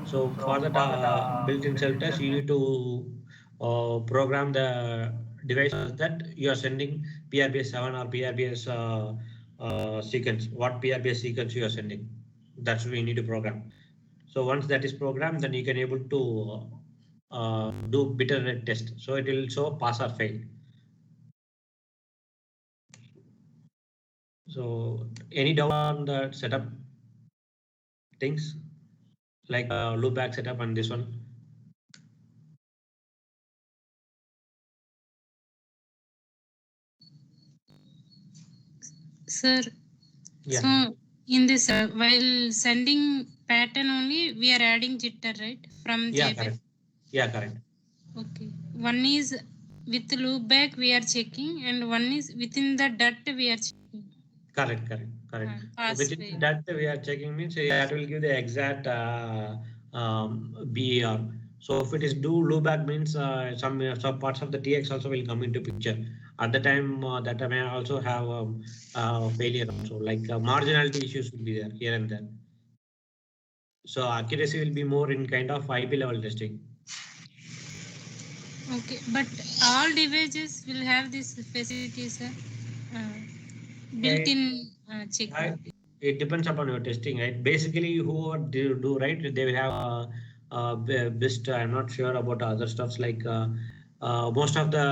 So for that built-in self-test, you need to program the device that you are sending PRBS 7 or PRBS sequence. What PRBS sequence you are sending? That's what we need to program. So once that is programmed, then you can able to do bit rate test. So it will show pass or fail. So any doubt on the setup things like loopback setup and this one? Sir, Yeah. so in this, while sending pattern only, we are adding jitter, right? From Yeah, JPEG. correct. Yeah, correct. Okay. One is with loopback we are checking, and one is within the dot we are checking. Correct. Within Fail. that we are checking means that will give the exact BER. So if it is do loopback means some parts of the TX also will come into picture. At the time that may also have failure also, like marginality issues will be there here and there. So accuracy will be more in kind of IP level testing. Okay, but all devices will have this facility, sir. Built-in checking. It depends upon your testing, right? Basically, whoever do right, they will have best. I'm not sure about other stuffs like most of the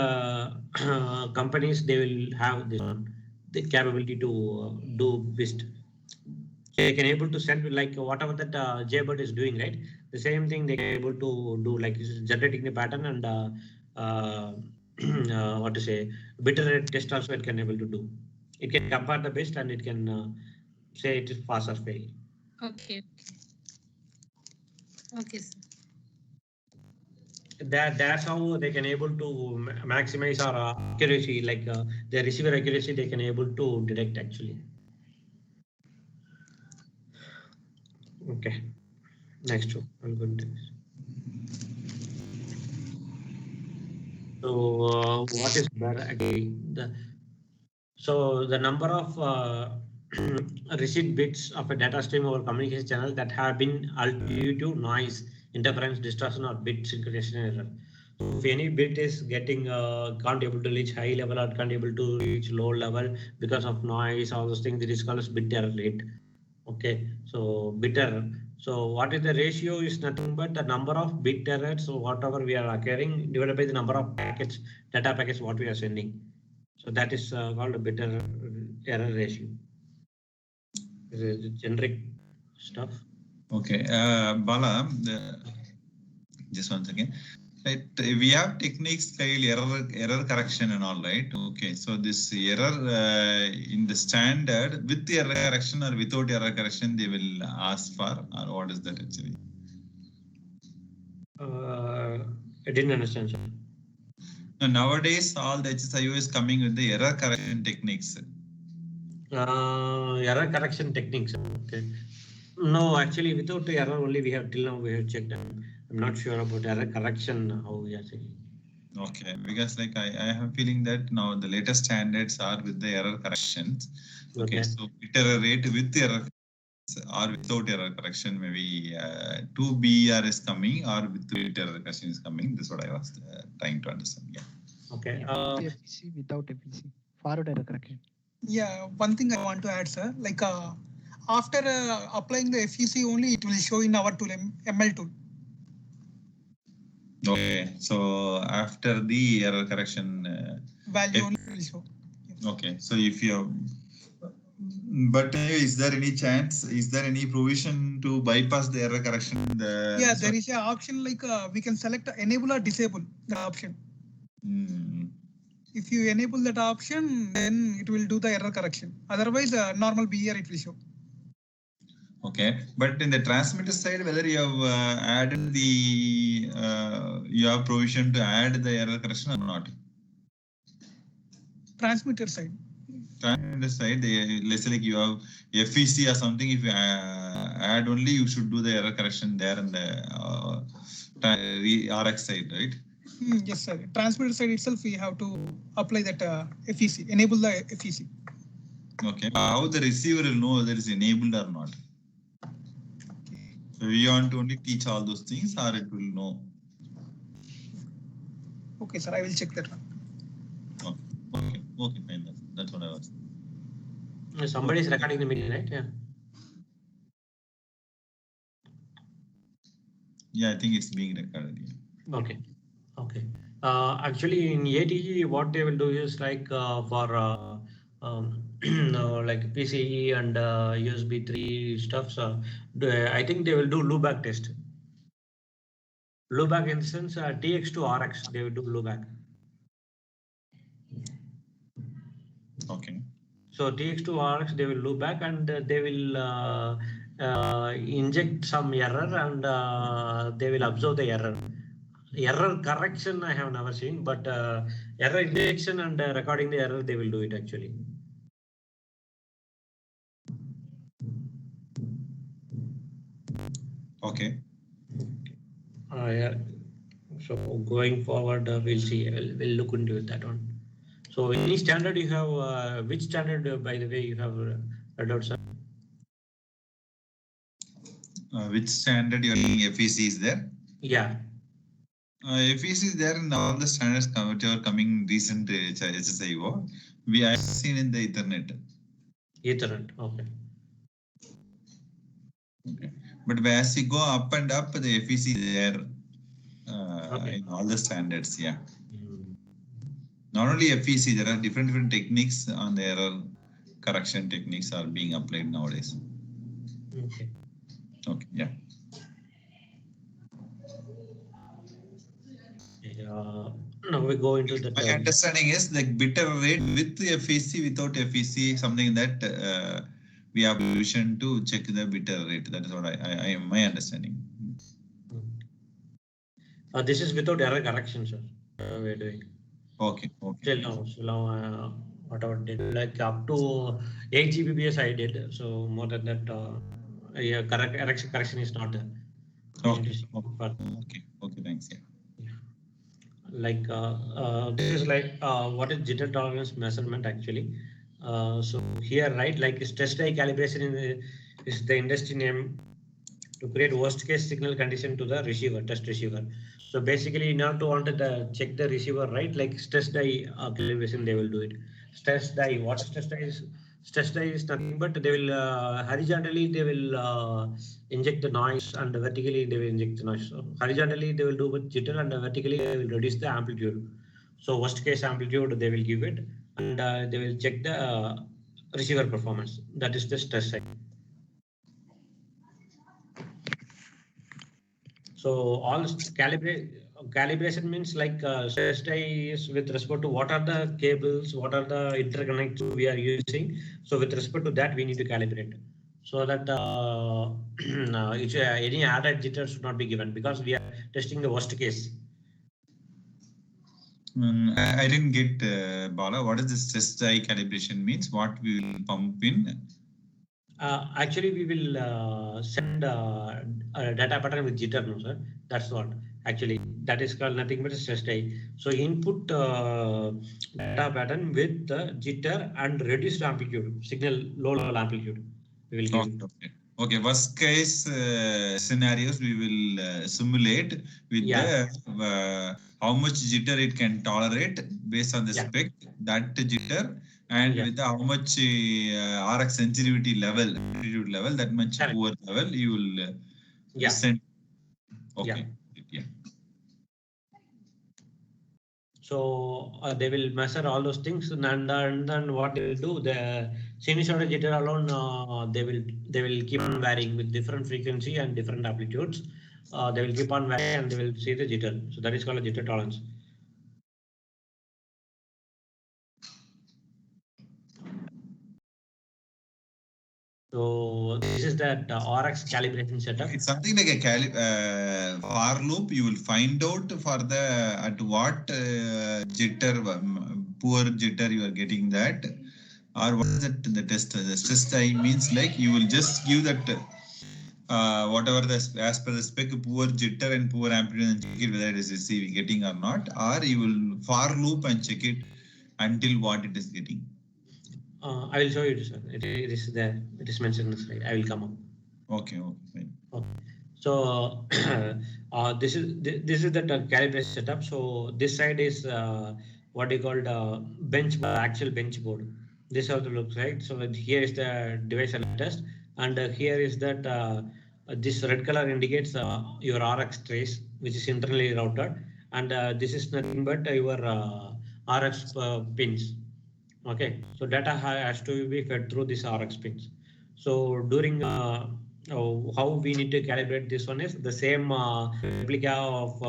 companies they will have this one, the capability to do best. They can able to send like whatever that Jaybird is doing, right? The same thing they can able to do like generating the pattern and what to say, bitter rate test also it can able to do. It can compare the best and it can say it is pass or fail. Okay. Okay, sir. That's how they can able to maximize our accuracy, like the receiver accuracy they can able to detect actually. Okay, next one. I'm going to. So what is better actually? So the number of receive bits of a data stream over communication channel that have been altered due to noise, interference, distortion, or bit synchronization error. So if any bit is getting can't able to reach high level or can't able to reach low level because of noise, all those things, it is called as bit error rate. Okay, so bit error. So what is the ratio is nothing but the number of bit errors. So whatever we are acquiring divided by the number of packets, data packets, what we are sending. So that is called a bit error ratio. This is generic stuff. Okay, Bala, just once again. Right, we have techniques like error correction and all, right? Okay, so this error in the standard with the error correction or without error correction, they will ask for, or what is that actually? I didn't understand, sir. Now, nowadays, all the HSIO is coming with the error correction techniques. Error correction techniques. Okay. No, actually, without the error only we have till now we have checked. I'm not sure about error correction how we are checking. Okay, because like I have a feeling that now the latest standards are with the error corrections. Okay, so bit error rate with the error or without error correction, maybe 2 BER is coming or with error correction is coming. This is what I was trying to understand. Yeah. Okay. FEC without FEC, forward error correction. Yeah, one thing I want to add, sir, like after applying the FEC only, it will show in our tool, ML tool. Okay, so after the error correction value only will show. Yeah. Okay, so if you have, but is there any chance, is there any provision to bypass the error correction? Yeah, there is an option like we can select enable or disable the option. If you enable that option, then it will do the error correction. Otherwise, normal BER it will show. Okay, but in the transmitter side, whether you have added the, you have provision to add the error correction or not? Transmitter side. Transmitter side, let's say like you have FEC or something, if you add only, you should do the error correction there in the RX side, right? Yes, sir. Transmitter side itself, we have to apply that FEC, enable the FEC. Okay, how the receiver will know whether it's enabled or not? So we want to only teach all those things, or it will know. Okay, sir, I will check that one. Okay, fine. That's what I was. Somebody is recording the meeting, right? Yeah. Yeah, I think it's being recorded. Yeah. Okay. Actually, in ATE, what they will do is like for like PCE and USB 3 stuff. So I think they will do loopback test. Loopback in the sense TX to RX, they will do loopback. Okay. So TX to RX, they will loop back and they will inject some error and they will observe the error. Error correction I have never seen, but error injection and recording the error, they will do it actually. Okay. Yeah. So going forward, we'll see. We'll look into that one. So any standard you have, which standard, by the way, you have read out, sir? Which standard you're using FEC is there? Yeah. FEC is there in all the standards which are coming recent HSIO. We have seen in the Ethernet. Ethernet, okay. Okay. But as you go up and up, the FEC is there Okay. in all the standards. Yeah. Mm. Not only FEC, there are different techniques on the error correction techniques are being applied nowadays. Okay. Okay. Yeah. Now we go into the. My understanding is the bit error rate with FEC, without FEC, something that we have solution to check the bit error rate. That is what I my understanding. This is without error correction, sir. We're doing. Okay. Still now, whatever did, like up to 8 Gbps I did. So more than that, yeah, correction is not there. Okay. Thanks. Yeah. Like this is like what is jitter tolerance measurement actually. So here, right, like stress die calibration is the industry name to create worst case signal condition to the receiver, test receiver. So basically, in order to want to check the receiver, right, like stress die calibration, they will do it. Stress die, what stress die is? Stress die is nothing but they will horizontally they will inject the noise and vertically they will inject the noise. So horizontally they will do with jitter and vertically they will reduce the amplitude. So worst case amplitude they will give it and they will check the receiver performance. That is the stress side. So all calibration means like stress die is with respect to what are the cables, what are the interconnects we are using. So with respect to that, we need to calibrate so that any added jitter should not be given because we are testing the worst case. I didn't get Bala. What does this stress die calibration means? What we will pump in? Actually, we will send a data pattern with jitter, no, sir. That's what. Actually, that is called nothing but a stress die. So input data pattern with the jitter and reduced amplitude, signal low level amplitude. We will give. Okay. Worst case scenarios we will simulate with the how much jitter it can tolerate based on the spec, that jitter, and with the how much RX sensitivity level, amplitude level, that much poor level you will send. Okay. Yeah. So they will measure all those things, and then what they will do, the sinusoidal jitter alone, they will keep on varying with different frequency and different amplitudes. They will keep on varying and they will see the jitter. So that is called a jitter tolerance. So this is that RX calibration setup. It's something like a for loop. You will find out for the at what jitter, poor jitter you are getting that, or what is it? The test, the stress die means like you will just give that whatever the as per the spec poor jitter and poor amplitude and check it whether it is receiving getting or not, or you will for loop and check it until what it is getting. I will show you, sir. It is there. It is mentioned in the slide. I will come up. Okay. Fine. Okay. So this is the calibration setup. So this side is what you called bench board, actual bench board. This is how it looks, right? So here is the device test, and here is that this red color indicates your RX trace, which is internally routed, and this is nothing but your RX pins. Okay, so data has to be fed through this RX pins. So during how we need to calibrate this one is the same replica of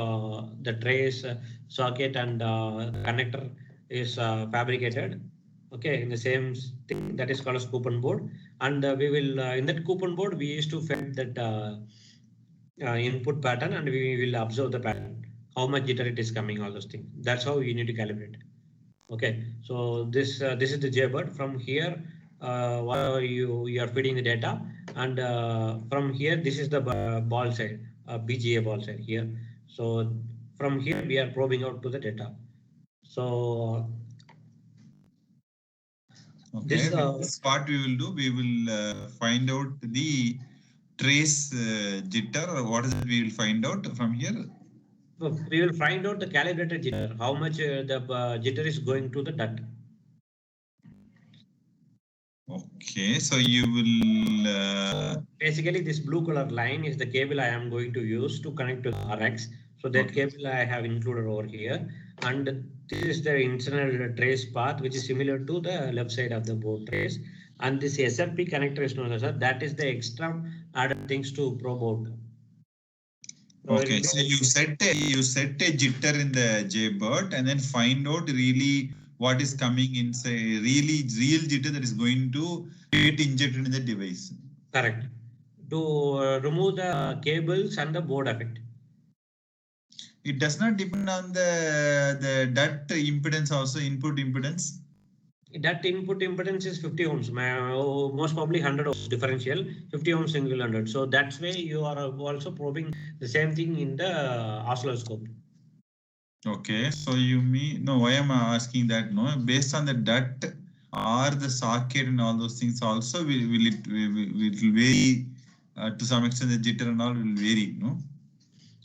the trace socket and connector is fabricated. Okay, in the same thing that is called as coupon board, and we will in that coupon board we used to fed that input pattern, and we will observe the pattern, how much jitter it is coming, all those things. That's how you need to calibrate. Okay, so this is the jailbird. From here, whatever you are feeding the data, and from here this is the ball side, BGA ball side here. So from here we are probing out to the data. So Okay, this this part we will do. We will find out the trace jitter. What is it? We will find out from here. we will find out the calibrated jitter, how much the jitter is going to the duct. Okay, so you will. Basically, this blue color line is the cable I am going to use to connect to the RX. So that cable I have included over here. And this is the internal trace path, which is similar to the left side of the board trace. And this SFP connector is known as that is the extra added things to probe out. Okay, so you set a jitter in the jailbird and then find out really what is coming inside, real jitter that is going to get injected in the device. Correct. To remove the cables and the board effect. It does not depend on the that impedance also, input impedance. That input impedance is 50 ohms, most probably 100 ohms differential, 50 ohms single 100. So that's why you are also probing the same thing in the oscilloscope. Okay, so you mean, no, why am I asking that? No, based on the DUT or the socket and all those things also, will it vary to some extent, the jitter and all will vary, no?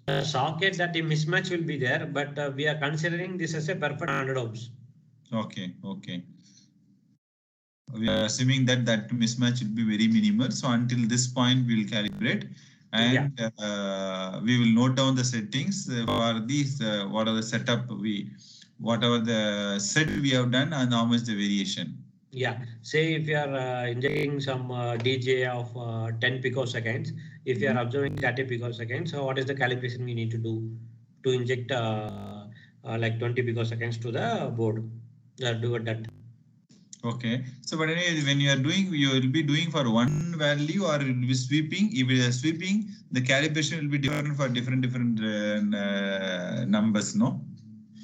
The socket, that the mismatch will be there, but we are considering this as a perfect 100 ohms. Okay, okay. We are assuming that mismatch will be very minimal. So until this point, we will calibrate, and we will note down the settings for these. What are the setup whatever the set we have done, and how much the variation. Yeah, say if you are injecting some DJ of 10 picoseconds, if you are observing 30 picoseconds, so what is the calibration we need to do to inject like 20 picoseconds to the board? Do that. Okay, so but anyway, when you are doing, you will be doing for one value or will be sweeping. If it is sweeping, the calibration will be different for different numbers, no?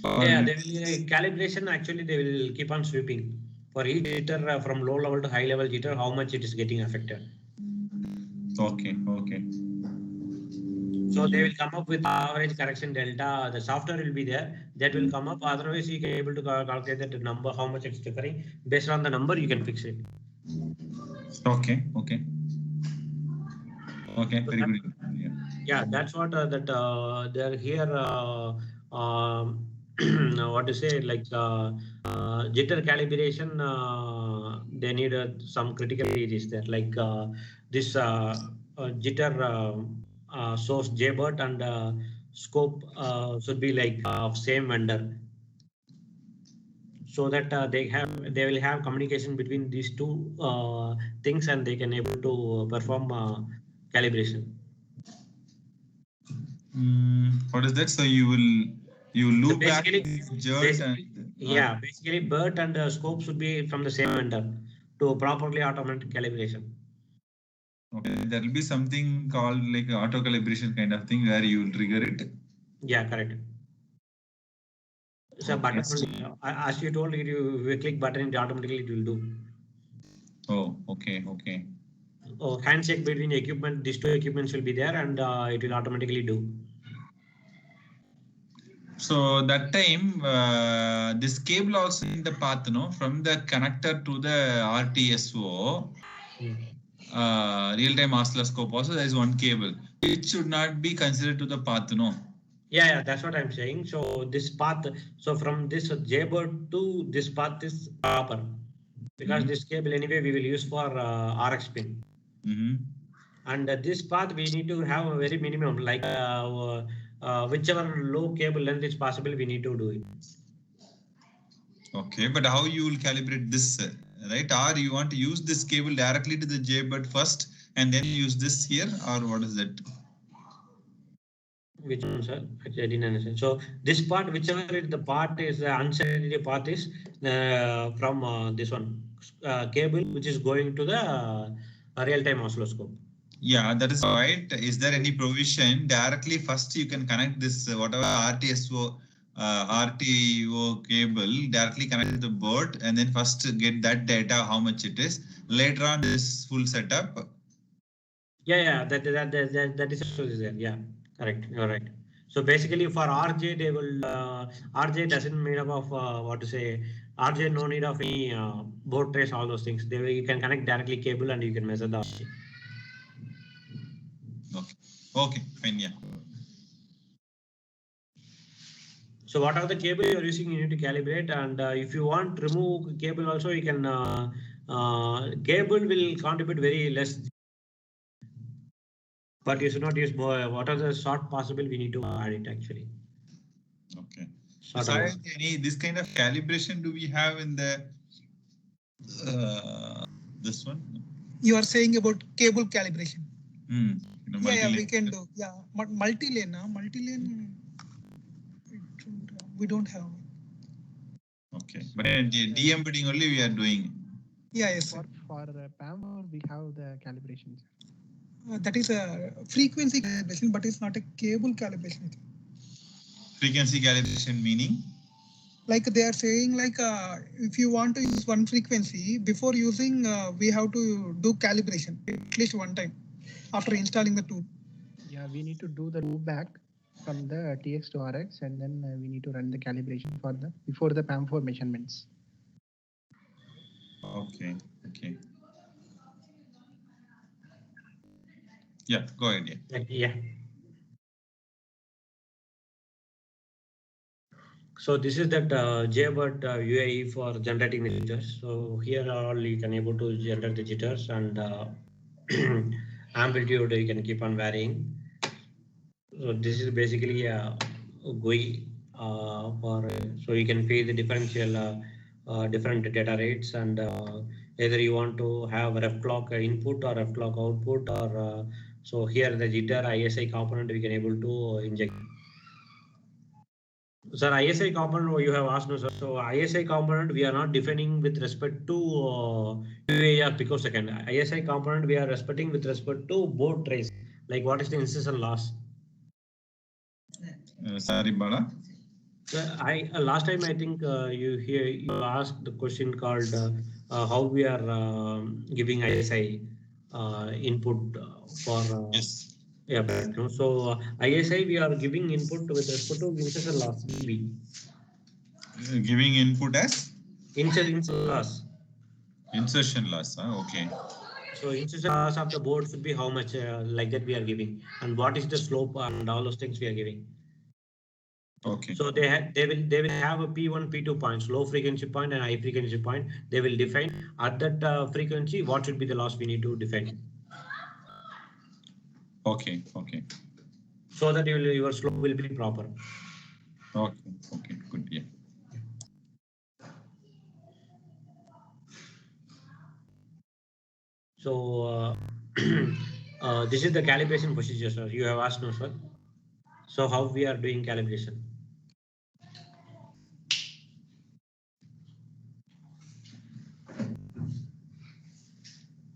Yeah, they will calibration. Actually, they will keep on sweeping for each jitter from low level to high level jitter, how much it is getting affected. Okay, okay. So they will come up with average correction delta. The software will be there. That will come up. Otherwise, you can able to calculate that number, how much it's differing. Based on the number, you can fix it. Okay, okay. Okay, So very good. Yeah, that's what they're here. What to say, like jitter calibration, they need some critical areas there, like this jitter source JBERT and scope should be like of same vendor, so that they will have communication between these two things, and they can able to perform calibration. What is that? So you loop back basically BERT and scope should be from the same vendor to properly automate calibration. Okay, there will be something called like auto calibration kind of thing where you will trigger it. Yeah, correct. So button only, as you told, you click button, it automatically it will do. Oh, okay, okay. Oh, handshake between equipment, these two equipments will be there, and it will automatically do. So that time, this cable also in the path, no, from the connector to the RTSO, real-time oscilloscope also, there is one cable. it should not be considered to the path, no? Yeah, that's what I'm saying. So this path, so from this jailbird to this path is proper, because this cable anyway we will use for RX pin. And this path we need to have a very minimum, like whichever low cable length is possible, we need to do it. Okay, but how you will calibrate this, right? Or you want to use this cable directly to the jailbird first and then use this here, or what is that? Which one, sir? Actually, I didn't understand. So this part, whichever the part is the uncertainty path is from this one cable, which is going to the real-time oscilloscope. Yeah, that is right. Is there any provision directly first you can connect this whatever RTO cable directly connect to the board and then first get that data how much it is. Later on this full setup. Yeah, that is also there. Yeah, correct. You're right. So basically for RJ, they will RJ doesn't made up of what to say. RJ no need of any board trace, all those things. You can connect directly cable and you can measure the RJ. Okay, fine, yeah. So what are the cable you're using, you need to calibrate. And if you want to remove cable also, you can, cable will contribute very less. But you should not use more. What are the short possible, we need to add it actually. Okay. Besides any this kind of calibration do we have in the this one? You are saying about cable calibration. Yeah, we can do. Yeah, multi-lane. Multi-lane, we don't have. Okay, but de-embedding only we are doing. Yeah, yes. For PAM, we have the calibration. That is a frequency calibration, but it's not a cable calibration. Frequency calibration meaning? Like they are saying, like if you want to use one frequency, before using, we have to do calibration at least one time after installing the tool. Yeah, we need to do the loop back from the TX to RX, and then we need to run the calibration for the before the PAM4 measurements. Okay. Yeah, go ahead. Yeah. So this is that Jaybird UAE for generating the jitters. So here all you can able to generate the jitters, and amplitude you can keep on varying. So this is basically a GUI for so you can feed the differential different data rates, and either you want to have ref clock input or ref clock output, or so here the jitter ISI component we can able to inject. Sir, ISI component you have asked, no, sir. So ISI component we are not defining with respect to UA or picosecond. ISI component we are respecting with respect to board trace. Like what is the insertion loss? Sorry, Bala. Last time I think you asked the question called how we are giving ISI input for yes. Yeah, but no. So ISI we are giving input with respect to insertion loss EB. Giving input as Insertion loss. Insertion loss. Okay. So insertion loss of the board should be how much like that we are giving, and what is the slope and all those things we are giving. Okay. So they will have a P1, P2 points, low frequency point and high frequency point. They will define at that frequency what should be the loss we need to define. Okay. So that your slope will be proper. Okay, good. Yeah. So this is the calibration procedure, sir. You have asked, no, sir. So how we are doing calibration?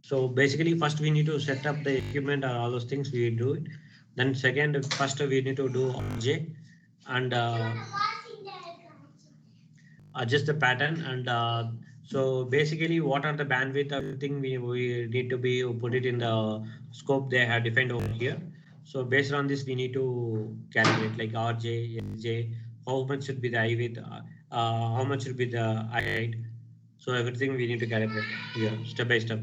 So basically, first we need to set up the equipment and all those things we do it. Then first we need to do RJ and adjust the pattern. And so basically, what are the bandwidth? Everything we need to be put it in the scope they have defined over here. So based on this, we need to calculate like RJ, SJ, how much should be the I width, how much should be the I height. So everything we need to calibrate here step by step.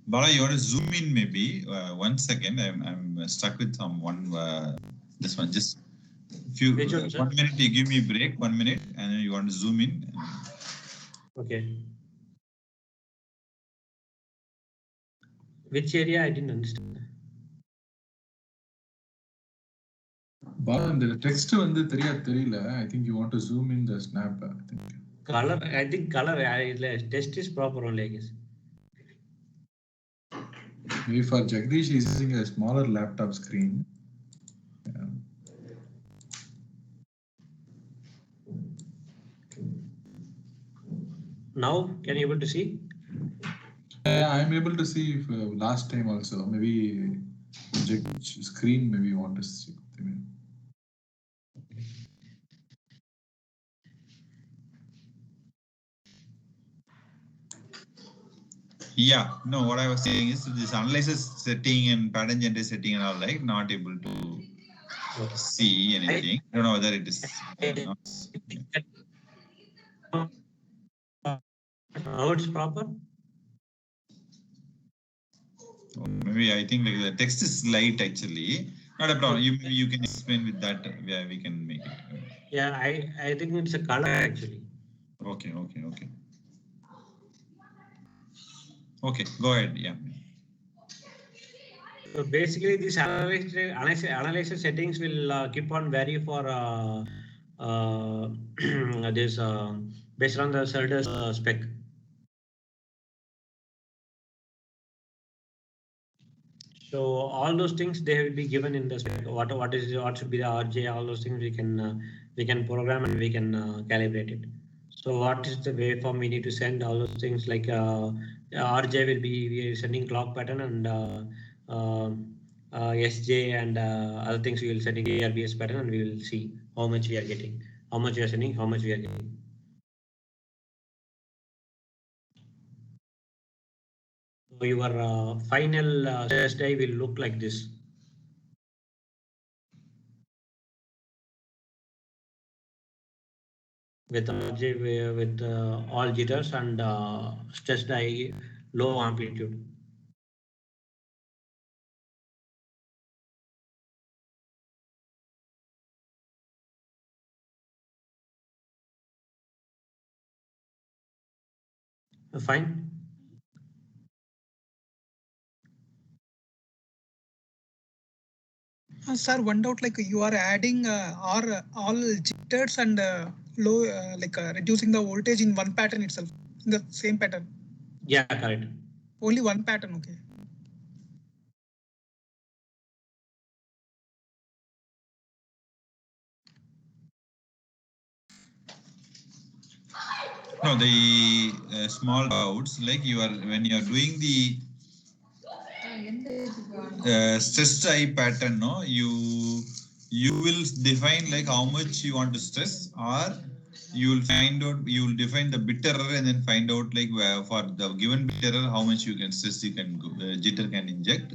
Bala, you want to zoom in maybe? 1 second. I'm stuck with this one. Just few. Which one, sir? 1 minute. You give me a break. 1 minute, and then you want to zoom in. Okay. Which area? I didn't understand. The text வந்து தெரியல. I think you want to zoom in the snap. I think. Color. I think color. Test is proper only, I guess. Maybe for Jagdish, he's using a smaller laptop screen. Yeah. Now, can you able to see? Yeah, I'm able to see if, last time also. Maybe Jagdish screen. Maybe you want to see. Yeah, no, what I was saying is this analysis setting and pattern generation setting and all, like, not able to see anything. I don't know whether it is. Now it's proper. Maybe I think like the text is light actually. Not a problem. You can explain with that. Yeah, we can make it. Yeah, I think it's a color actually. Okay. Okay, go ahead. Yeah. So basically, this analysis settings will keep on vary for this based on the Certus spec. So all those things they will be given in the spec. What should be the RJ? All those things we can program and we can calibrate it. So what is the waveform we need to send? All those things like RJ will be we are sending clock pattern and SJ and other things we will sending ARBS pattern and we will see how much we are getting, how much we are sending, how much we are getting. So your final stress die will look like this. With RJ with all jitters and stress die low amplitude. Fine. Sir, one doubt, like you are adding all jitters and low, reducing the voltage in one pattern itself, in the same pattern. Yeah, correct. Only one pattern, okay. No, the small doubts, like when you are doing the stress type pattern, no, you will define like how much you want to stress, or you will define the bit error and then find out like for the given bit error how much you can stress you can jitter can inject.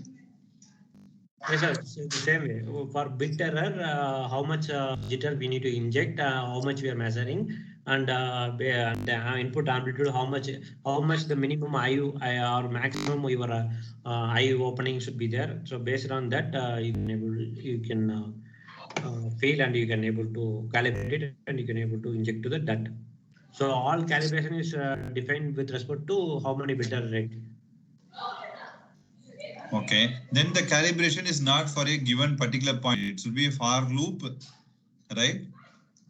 Yes, sir. The same way for bit error, how much jitter we need to inject, how much we are measuring, and input amplitude, how much the minimum IU or maximum your IU opening should be there. So based on that, you can feel and you can able to calibrate it and you can able to inject to the DUT. So all calibration is defined with respect to how many bit error rate. Okay, then the calibration is not for a given particular point. It should be a for loop, right?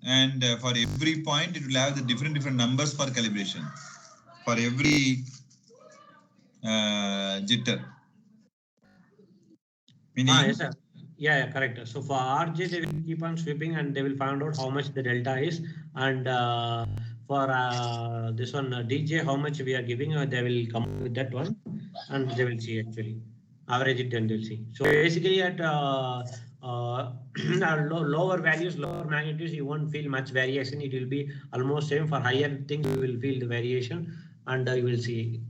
And for every point, it will have the different numbers for calibration for every jitter. Meaning, Yes, sir. Yeah, correct. So for RJ, they will keep on sweeping and they will find out how much the delta is. And for this one, DJ, how much we are giving, they will come with that one and they will see actually. Average it, then they'll see. So basically at lower values, lower magnitudes, you won't feel much variation. It will be almost same. For higher things, you will feel the variation and you will see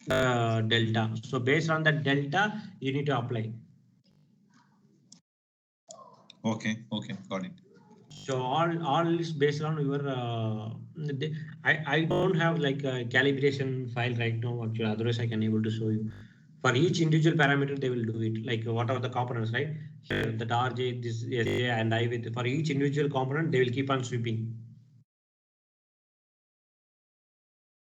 delta. So based on that delta, you need to apply. Okay, got it. So all is based on your I don't have like a calibration file right now. Actually, otherwise I can able to show you. For each individual parameter, they will do it. Like what are the components, right? Here, that RJ, this SJ, and I with for each individual component, they will keep on sweeping.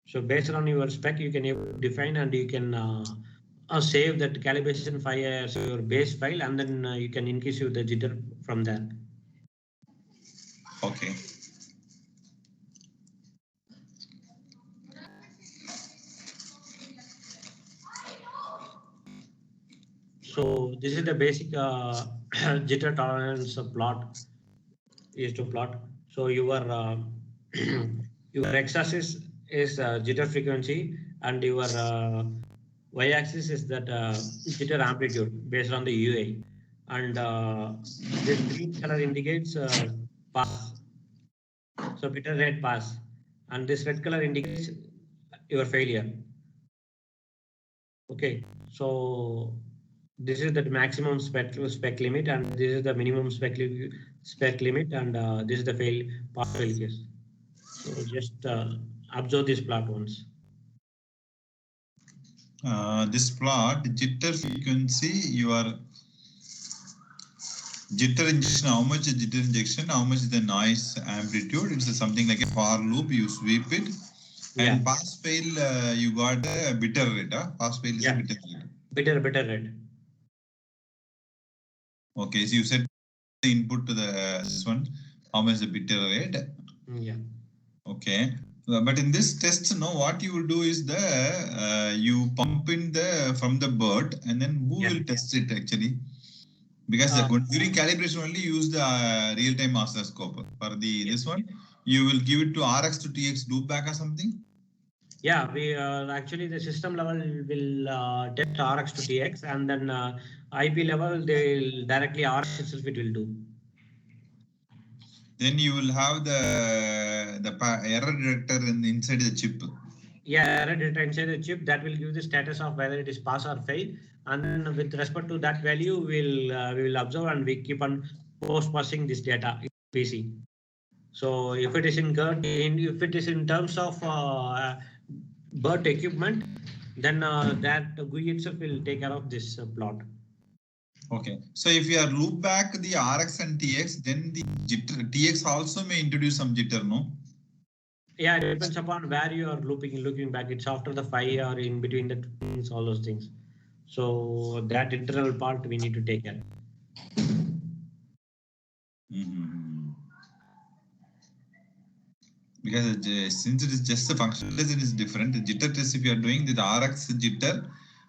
So based on your spec, you can able to define and you can save that calibration file as your base file, and then you can increase the jitter from there. Okay. So this is the basic jitter tolerance plot is to plot. So your your x-axis is jitter frequency, and your y-axis is that jitter amplitude based on the UA, and this green color indicates pass. So bitter rate pass, and this red color indicates your failure. Okay, so this is the maximum spec limit, and this is the minimum spec limit, and this is the pass fail case. So just observe this plot once. This plot, jitter frequency, your jitter injection, how much is jitter injection, how much is the noise amplitude? It's something like a for loop, you sweep it. Yeah. And pass fail, you got a bitter rate. Pass fail is a bitter rate. Bitter rate. Okay, so you said the input to this one, how much is the bitter rate? Yeah. Okay. But in this test, no, what you will do is you pump in from the bird, and then who will test it actually? Because during calibration only use the real-time oscilloscope. For this one, you will give it to RX to TX loopback or something? Yeah, we actually the system level will test RX to TX, and then IP level they will directly RX itself it will do. Then you will have the error detector inside the chip. Yeah, error detector inside the chip that will give the status of whether it is pass or fail, and then with respect to that value, we will observe and we keep on post passing this data in PC. So if it is if it is in terms of bird equipment, then that GUI itself will take care of this plot. Okay, so if you are loop back the RX and TX, then the jitter, TX also may introduce some jitter, no? Yeah, it depends upon where you are looking back. It's after the 5 or in between the things, all those things. So that internal part we need to take care. Because since it is just a functional test, it is different. The jitter test, if you are doing the RX jitter,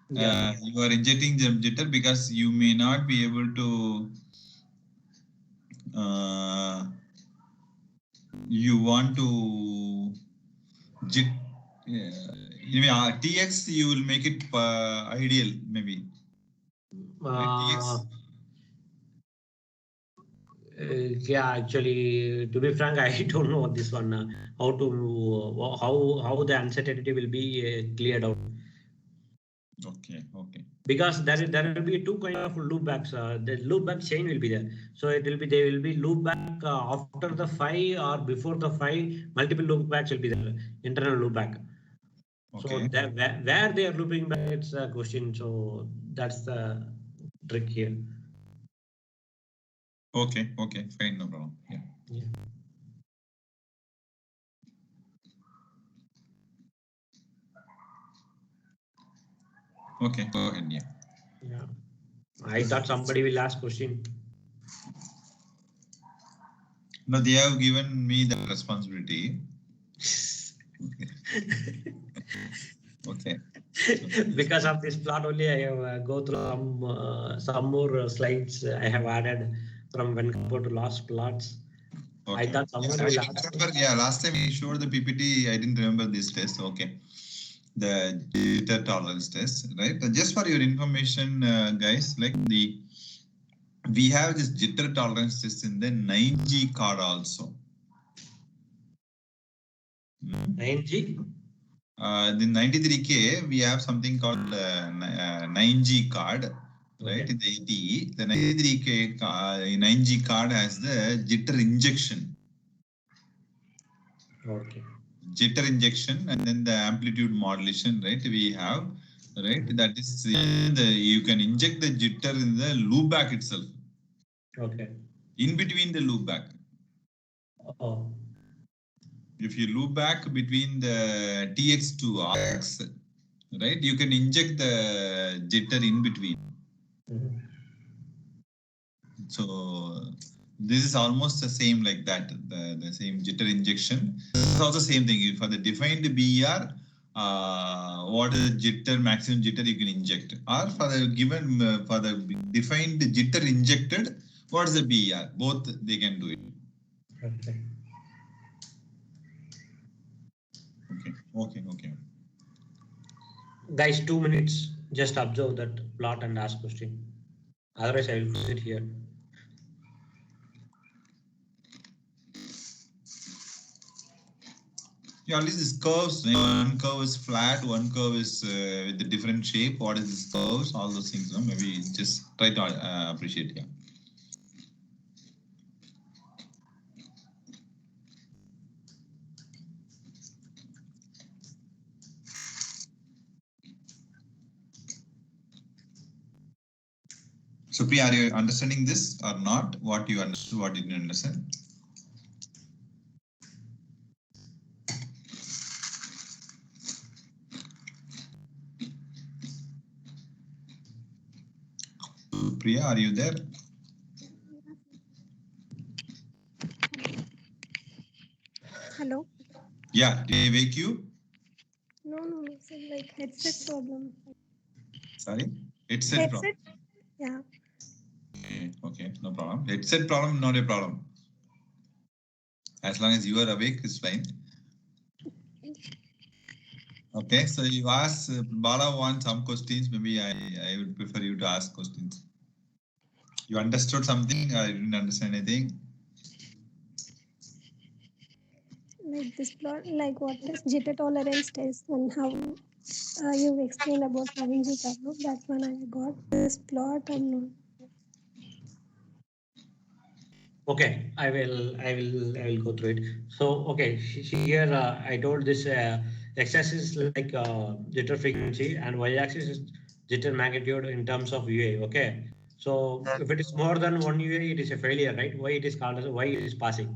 you are injecting the jitter because you may not be able to. You want to TX, you will make it ideal maybe. Yeah, actually, to be frank, I don't know this one. How the uncertainty will be cleared out. Okay. Because there will be two kind of loopbacks. The loopback chain will be there. So they will be loopback after the 5 or before the 5. Multiple loopbacks will be there. Internal loopback. Okay. So where they are looping back, it's a question. So that's the trick here. Okay, fine, no problem. Yeah. Okay, go ahead. Yeah. I thought somebody will ask question. No, they have given me the responsibility. Okay. Because of this plot only, I have go through some more slides I have added from when compared to last plots. Okay. I thought somebody will ask. Last time you showed the PPT, I didn't remember this test. Okay. The jitter tolerance test, right? Just for your information, guys, like we have this jitter tolerance test in the 9G card also. 9G? The 93K, we have something called 9G card, right? In the ATE, the 93K 9G card has the jitter injection. Okay. Jitter injection and then the amplitude modulation, right? We have, right? That is you can inject the jitter in the loopback itself. Okay. In between the loopback. Oh. If you loop back between the TX to RX, right? You can inject the jitter in between. Mm-hmm. So this is almost the same like that, the same jitter injection. This is also same thing. For the defined BER, what is the jitter, maximum jitter you can inject? Or for the given, for the defined jitter injected, what is the BER? Both they can do it. Okay. Okay. Guys, 2 minutes. Just observe that plot and ask question. Otherwise, I will sit here. Yeah, at least these curves, one curve is flat, one curve is with a different shape. What is these curves? All those things, no? Maybe just try to appreciate. Yeah. So, Priya, are you understanding this or not? What you understood, what did you understand? Priya, are you there? Hello? Yeah, did I wake you? No, it's like headset problem. Sorry? Headset problem. Yeah. Okay, no problem. Headset problem, not a problem. As long as you are awake, it's fine. Okay, so you ask, Bala wants some questions. Maybe I would prefer you to ask questions. You understood something? I didn't understand anything. Like this plot, like what is jitter tolerance test and how you explained about Ravinji problem. That one I got. This plot I'm not. Okay, I will go through it. So, okay, here I told this x-axis is like jitter frequency and y-axis is jitter magnitude in terms of UA. Okay, so if it is more than 1 UA, it is a failure, right? Why it is called as why it is passing?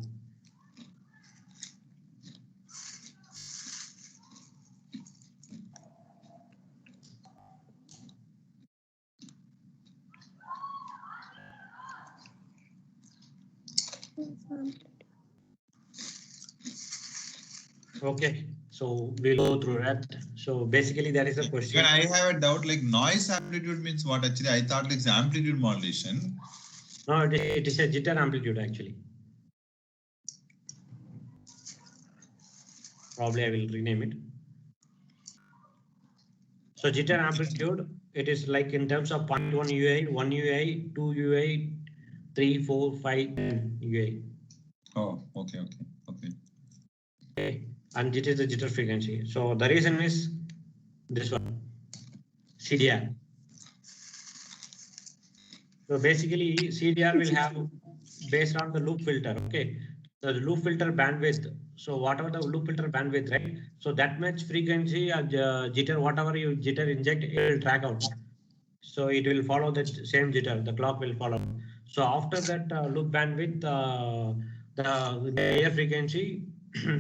Okay, so we'll go through that. So basically, that is the question. I have a doubt. Like noise amplitude means what? Actually, I thought it's amplitude modulation. No, it is a jitter amplitude actually. Probably I will rename it. So jitter amplitude, it is like in terms of 0.1 UA, 1 UA, 2 UA, 3, 4, 5, 10 UA. Oh, okay. Okay. And it is the jitter frequency. So the reason is this one, CDR. So basically, CDR will have based on the loop filter. Okay. So the loop filter bandwidth. So whatever the loop filter bandwidth, right? So that much frequency, jitter, whatever you jitter inject, it will track out. So it will follow the same jitter. The clock will follow. So after that loop bandwidth, the higher frequency,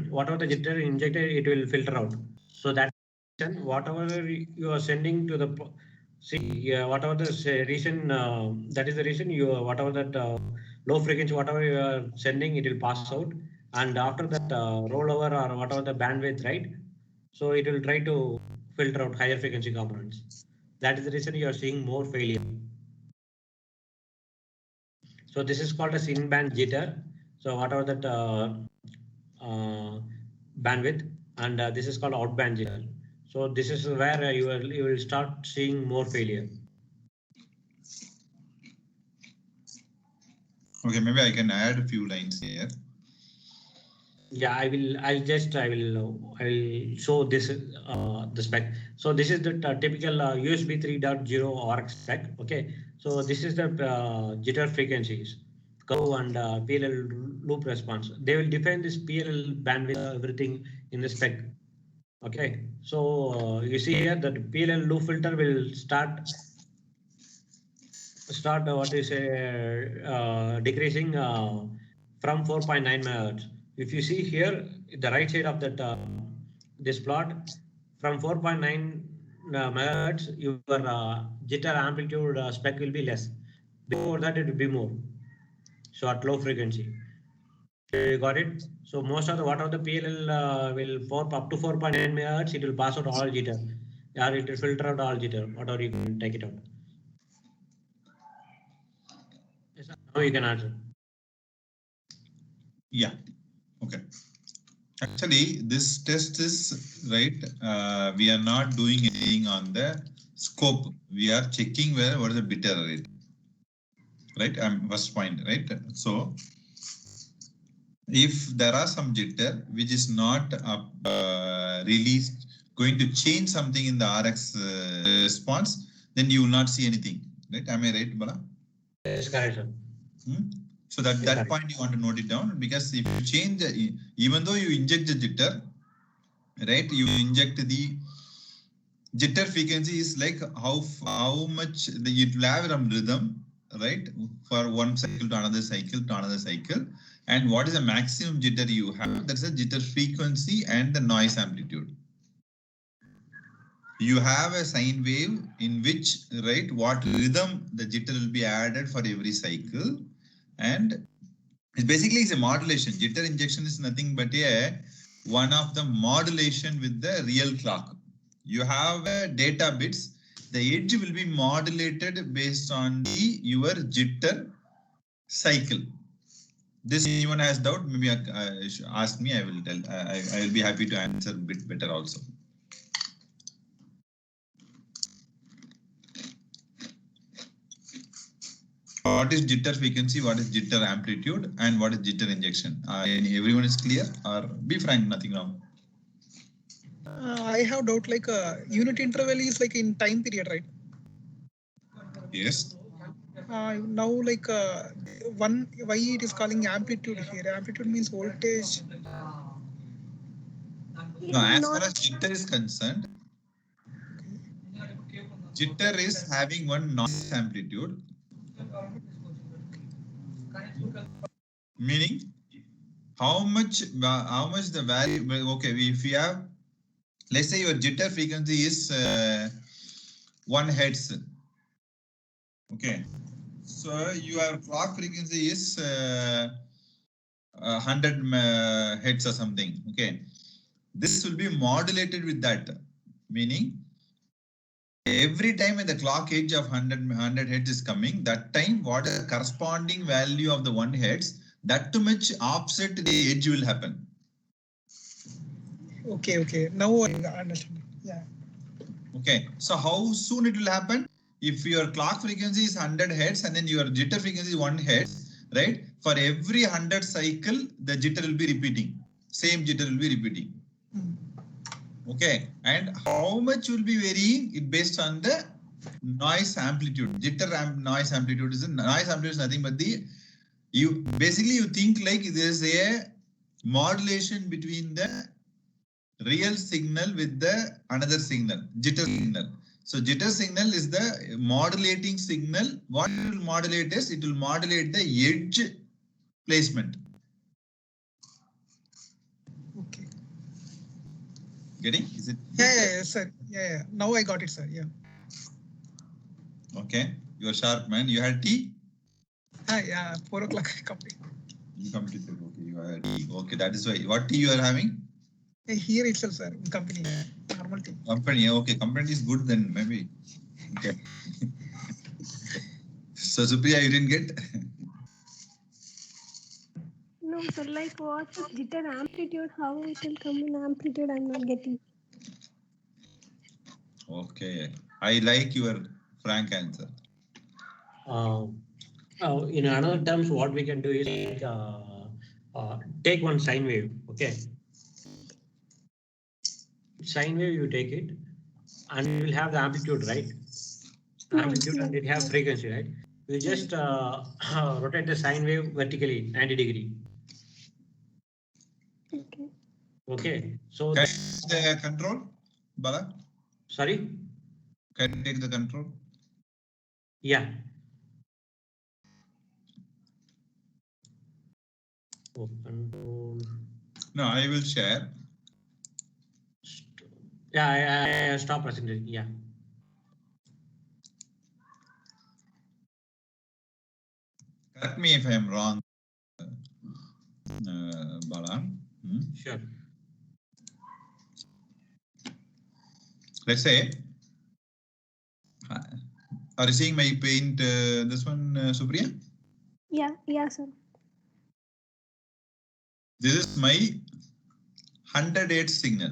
whatever the jitter injected, it will filter out. So that whatever you are sending to the whatever the reason that is the reason you whatever that low frequency whatever you are sending, it will pass out, and after that rollover or whatever the bandwidth, right? So it will try to filter out higher frequency components. That is the reason you are seeing more failure. So this is called as in-band jitter. So whatever that bandwidth, and this is called out-band jitter. So this is where you will start seeing more failure. Okay, maybe I can add a few lines here. Yeah, I will show this the spec. So this is the typical USB 3.0 ORX spec. Okay, so this is the jitter frequencies, curve and PLL loop response. They will define this PLL bandwidth, everything in the spec. Okay, so you see here that PLL loop filter will start what you say decreasing from 4.9 megahertz. If you see here, the right side of that this plot, from 4.9 megahertz, your jitter amplitude spec will be less. Before that, it will be more. So at low frequency, you got it. So most of the what of the PLL will for up to 4.9 megahertz, it will pass out all jitter, or it will filter out all jitter, whatever you can take it out. Yes, now you can answer. Yeah. Okay. Actually, this test is right. We are not doing anything on the scope. We are checking what is the bit error rate. Right. First point. Right. So if there are some jitter which is not really going to change something in the RX response, then you will not see anything. Right. Am I right, Bala? Yes, correct, sir. So that point you want to note it down, because if you change even though you inject the jitter, right, you inject the jitter frequency is like how much it will have some rhythm, right, for one cycle to another cycle to another cycle, and what is the maximum jitter you have, that's a jitter frequency and the noise amplitude. You have a sine wave in which, right, what rhythm the jitter will be added for every cycle, and basically it's a modulation. Jitter injection is nothing but one of the modulation with the real clock. You have data bits, the edge will be modulated based on your jitter cycle. This anyone has doubt, maybe ask me, I will tell. I will be happy to answer a bit better also. What is jitter frequency, what is jitter amplitude, and what is jitter injection? Everyone is clear, or be frank, nothing wrong. I have doubt, like unit interval is like in time period, right? Yes. Now, like why it is calling amplitude here? Amplitude means voltage. No, as far as jitter is concerned, jitter is having one noise amplitude, meaning how much the value. Okay, if you have, let's say your jitter frequency is 1 hertz. Okay, so your clock frequency is 100 hertz or something. Okay, this will be modulated with that, meaning every time when the clock edge of 100 hertz is coming, that time what is the corresponding value of the 1 hertz, that too much offset the edge will happen. Okay. Now I understand. Yeah. Okay, so how soon it will happen? If your clock frequency is 100 hertz and then your jitter frequency is 1 hertz, right? For every 100 cycle, the jitter will be repeating. Same jitter will be repeating. Okay, and how much will be varying? It based on the noise amplitude. Jitter noise amplitude is nothing but you think like there is a modulation between the real signal with the another signal, jitter signal. So jitter signal is the modulating signal. What it will modulate is, it will modulate the edge placement. Okay. Getting? Is it? Yeah, sir. Yeah. Now I got it, sir. Yeah. Okay. You are sharp, man. You had tea? Yeah. 4 o'clock complete. You completed. Okay. You had tea. Okay. That is why. What tea you are having? Here itself, sir. In company. Normal tea. Company. Okay. Company is good then, maybe. Okay. So Supriya, you didn't get? No, sir. Like what is jitter amplitude? How it will come in amplitude? I'm not getting. Okay. I like your frank answer. In another terms, what we can do is take one sine wave. Okay, sine wave, you take it, and you will have the amplitude, right? Amplitude, and it have frequency, right? we just rotate the sine wave vertically 90 degree. Okay. Okay, so Can you take the control, Bala? sorry, Can you take the control? yeah. Oh, control. No, I will share. Yeah, I stop presenting. Yeah. Correct me if I am wrong, Bala. Sure. Let's say, are you seeing my paint? This one, Supriya? Yeah, yeah, sir. This is my 100 Hz signal.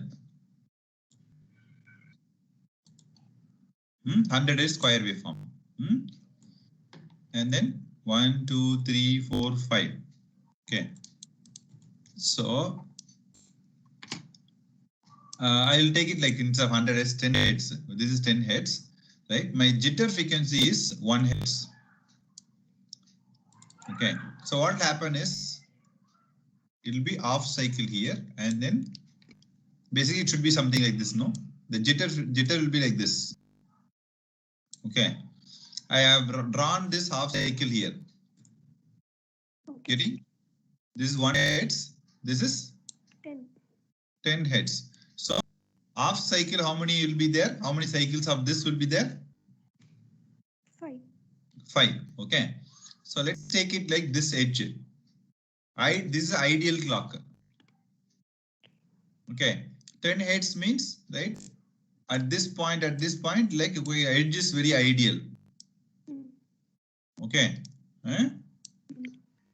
100 Hz square waveform. And then 1, 2, 3, 4, 5. Okay. So I'll take it like instead of 100 Hz, 10 Hz. This is 10 Hz, right? My jitter frequency is 1 Hz. Okay. So what will happen is it will be off cycle here, and then basically it should be something like this, no? The jitter will be like this. Okay. I have drawn this half cycle here. Getting? This is 1 Hz. This is 10 Hz. So half cycle, how many will be there? How many cycles of this will be there? 5. 5. Okay. So let's take it like this edge. This is ideal clock. Okay. 10 Hz means, right? At this point, like edge is very ideal. Okay.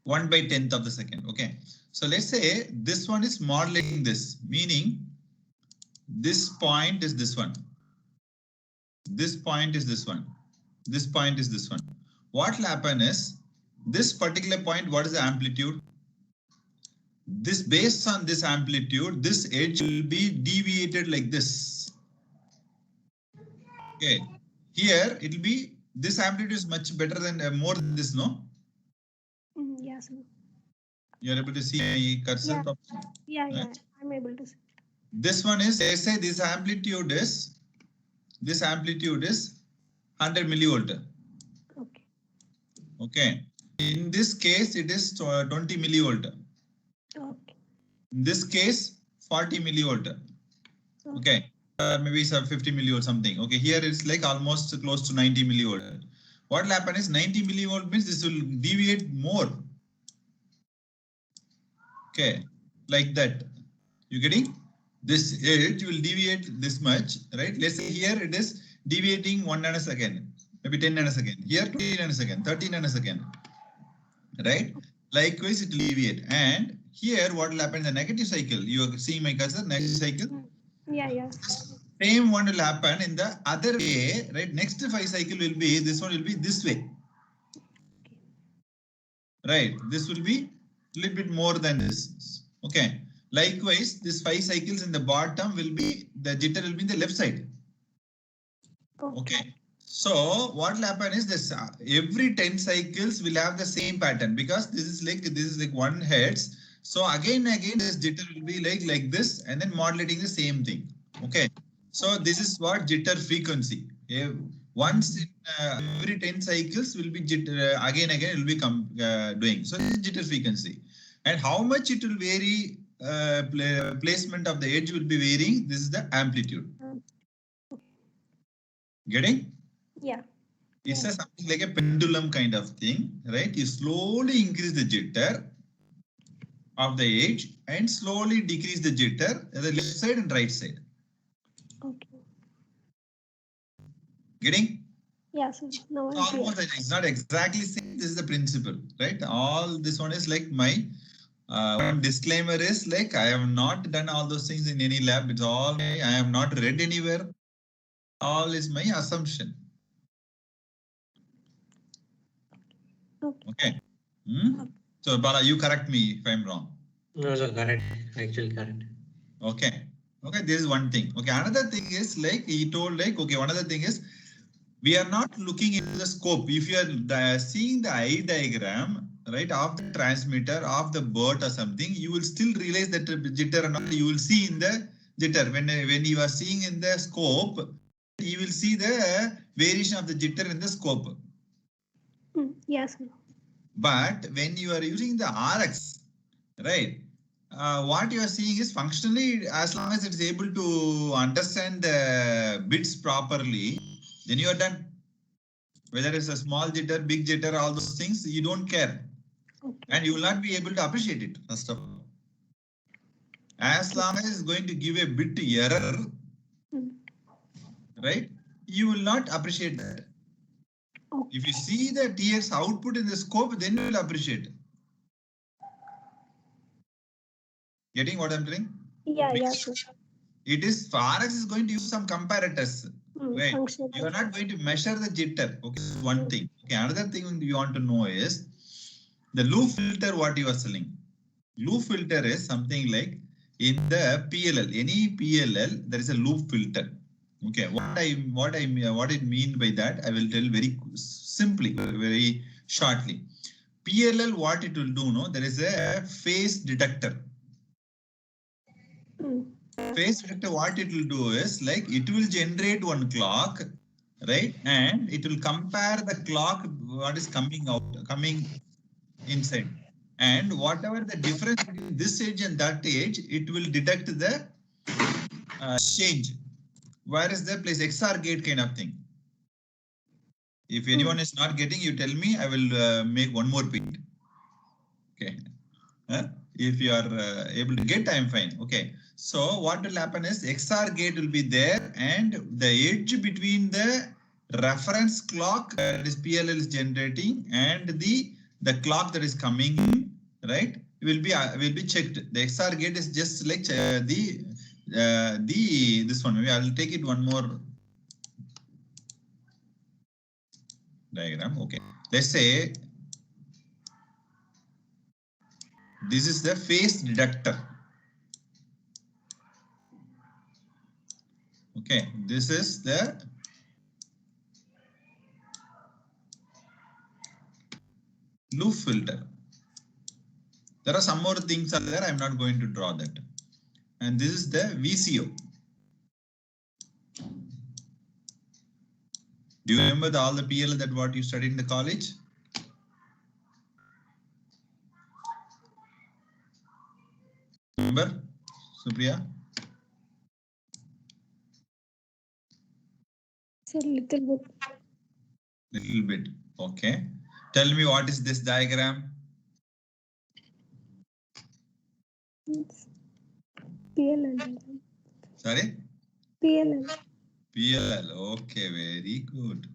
1 by 10th of the second. Okay. So let's say this one is modulating this, meaning this point is this one. This point is this one. This point is this one. What will happen is this particular point, what is the amplitude? This based on this amplitude, this edge will be deviated like this. Okay. Here it will be, this amplitude is much better than more than this, no? Yes, sir. You are able to see my cursor? Yeah, I'm able to see. This one is, let's say this amplitude is 100 millivolt. Okay. Okay. In this case, it is 20 millivolt. Okay. In this case, 40 millivolt. Okay. Maybe some 50 millivolt something. Okay. Here it's like almost close to 90 millivolt. What will happen is 90 millivolt means this will deviate more. Okay. Like that. You getting? This edge will deviate this much, right? Let's say here it is deviating 1 nanosecond, maybe 10 nanosecond. Here 20 nanosecond, 30 nanosecond, right? Likewise, it will deviate. And here, what will happen in the negative cycle? You are seeing my cursor, negative cycle. Yeah. Same one will happen in the other way, right? Next 5 cycle will be, this one will be this way. Right? This will be a little bit more than this. Okay. Likewise, this 5 cycles in the bottom will be, the jitter will be in the left side. Okay. So what will happen is this, every 10 cycles will have the same pattern, because this is like 1 Hz. So again, this jitter will be like this, and then modulating the same thing. Okay. So this is what jitter frequency. Once in every 10 cycles will be jitter, again it will be doing. So this is jitter frequency. And how much it will vary, placement of the edge will be varying. This is the amplitude. Getting? Yeah. It's something like a pendulum kind of thing, right? You slowly increase the jitter of the edge and slowly decrease the jitter at the left side and right side. Okay. Getting? Yes. No, almost, it's not exactly same. This is the principle, right? All this one is like my one disclaimer is like I have not done all those things in any lab. It's all I have not read anywhere. All is my assumption. Okay. So Bala, you correct me if I'm wrong. No, sir, correct. Actually correct. Okay. Okay, this is one thing. Okay, another thing is like he told like, okay, one other thing is We are not looking into the scope. If you are seeing the eye diagram, right, of the transmitter of the bird or something, you will still realize that jitter and all you will see in the jitter. When you are seeing in the scope, you will see the variation of the jitter in the scope. Yes, sir. But when you are using the RX, right, what you are seeing is functionally, as long as it's able to understand the bits properly, then you are done. Whether it's a small jitter, big jitter, all those things, you don't care. Okay. And you will not be able to appreciate it, first of all. As long as it's going to give a bit error, right, you will not appreciate that. Okay. If you see the TX output in the scope, then you will appreciate it. Getting what I'm saying? Yeah, yes, sir. It is RX is going to use some comparators. Right. Functional. You are not going to measure the jitter. Okay, one thing. Okay, another thing you want to know is the loop filter. What you are selling? Loop filter is something like in the PLL. Any PLL, there is a loop filter. Okay, what it mean by that, I will tell very simply, very shortly. PLL, what it will do? No, there is a phase detector. Phase detector, what it will do is like it will generate one clock, right? And it will compare the clock what is coming inside. And whatever the difference between this age and that age, it will detect the change. Where is the place XR gate kind of thing? If anyone is not getting, you tell me, I will make one more bit. Okay. If you are able to get, I'm fine. Okay. So what will happen is XR gate will be there and the edge between the reference clock that is PLL is generating and the clock that is coming in, right, will be checked. The XR gate is just like this one. Maybe I will take it one more diagram. Okay. Let's say this is the phase detector. Okay, this is the loop filter. There are some more things are there. I'm not going to draw that. And this is the VCO. Do you remember all the PL that what you studied in the college? Remember, Supriya? It's a little bit. Little bit. Okay. Tell me what is this diagram? It's PLL. Sorry? PLL. PLL. Okay, very good.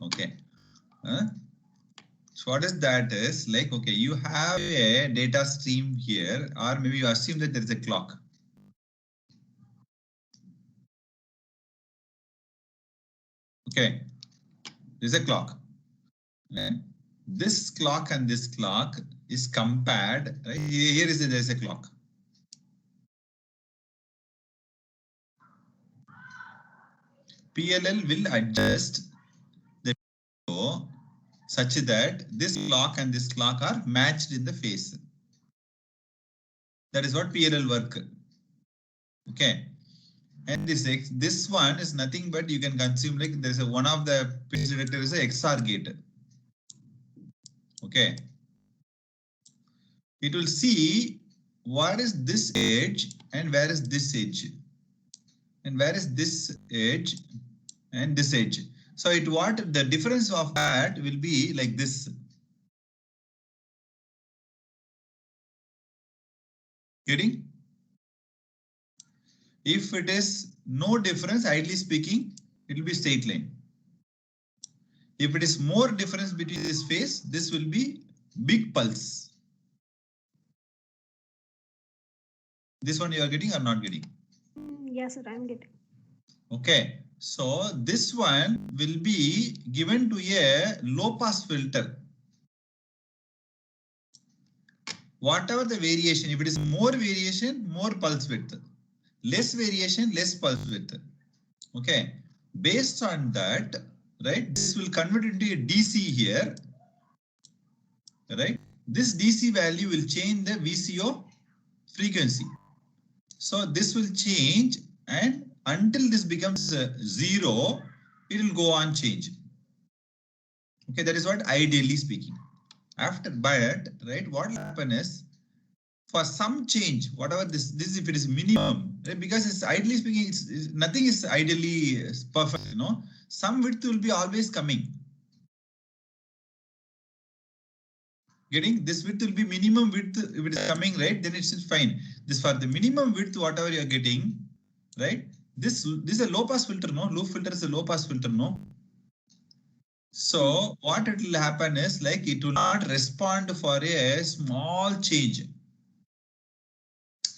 Okay. So what is that is like, okay, you have a data stream here, or maybe you assume that there is a clock. Okay, there's a clock. And this clock and this clock is compared. Right? Here is there's a clock. PLL will adjust the video such that this clock and this clock are matched in the phase. That is what PLL work. Okay. And this one is nothing but you can consume like there's one of the phase detector is a XR gate. Okay. It will see what is this edge and where is this edge. And where is this edge and this edge. So what the difference of that will be like this. Getting? If it is no difference, ideally speaking, it will be straight line. If it is more difference between this phase, this will be big pulse. This one you are getting or not getting? Yes, sir, I'm getting. Okay, so this one will be given to a low pass filter. Whatever the variation, if it is more variation, more pulse width. Less variation, less pulse width. Okay, Based on that, right, this will convert into a DC here, right? This DC value will change the VCO frequency. So this will change, and until this becomes 0, it will go on change. Okay, that is what ideally speaking. After that, right, what will happen is, for some change, whatever this if it is minimum, right, because it's ideally speaking, it's nothing is ideally perfect, you know. Some width will be always coming. Getting this width will be minimum width if it is coming, right? Then it's fine. This for the minimum width, whatever you are getting, right? This is a low pass filter, no? Low filter is a low pass filter, no? So what it will happen is, like, it will not respond for a small change.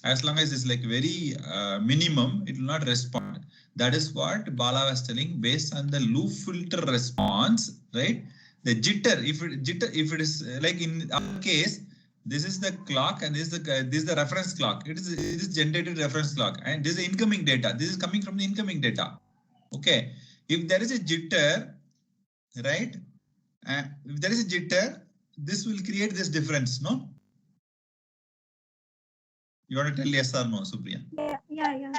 As long as it's like very minimum, it will not respond. That is what Bala was telling. Based on the loop filter response, right? The jitter, if it is like in our case, this is the clock and this is the reference clock. It is generated reference clock, and this is incoming data. This is coming from the incoming data. Okay. If there is a jitter, right? If there is a jitter, this will create this difference, no? You want to tell yes or no, Supriya? Yeah.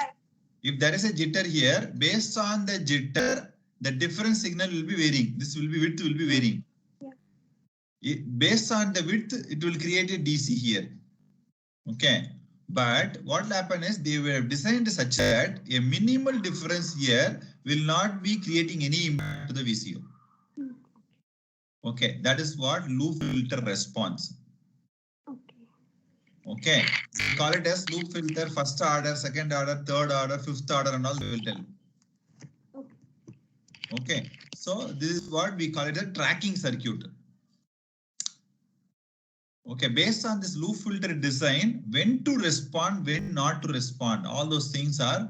If there is a jitter here, based on the jitter, the difference signal will be varying. This will be width will be varying. Yeah. Based on the width, it will create a DC here. Okay. But what will happen is, they were designed such that a minimal difference here will not be creating any impact to the VCO. Okay. That is what loop filter response. Okay, we call it as loop filter, first order, second order, third order, fifth order, and all we will tell. Okay, so this is what we call it a tracking circuit. Okay, based on this loop filter design, when to respond, when not to respond, all those things are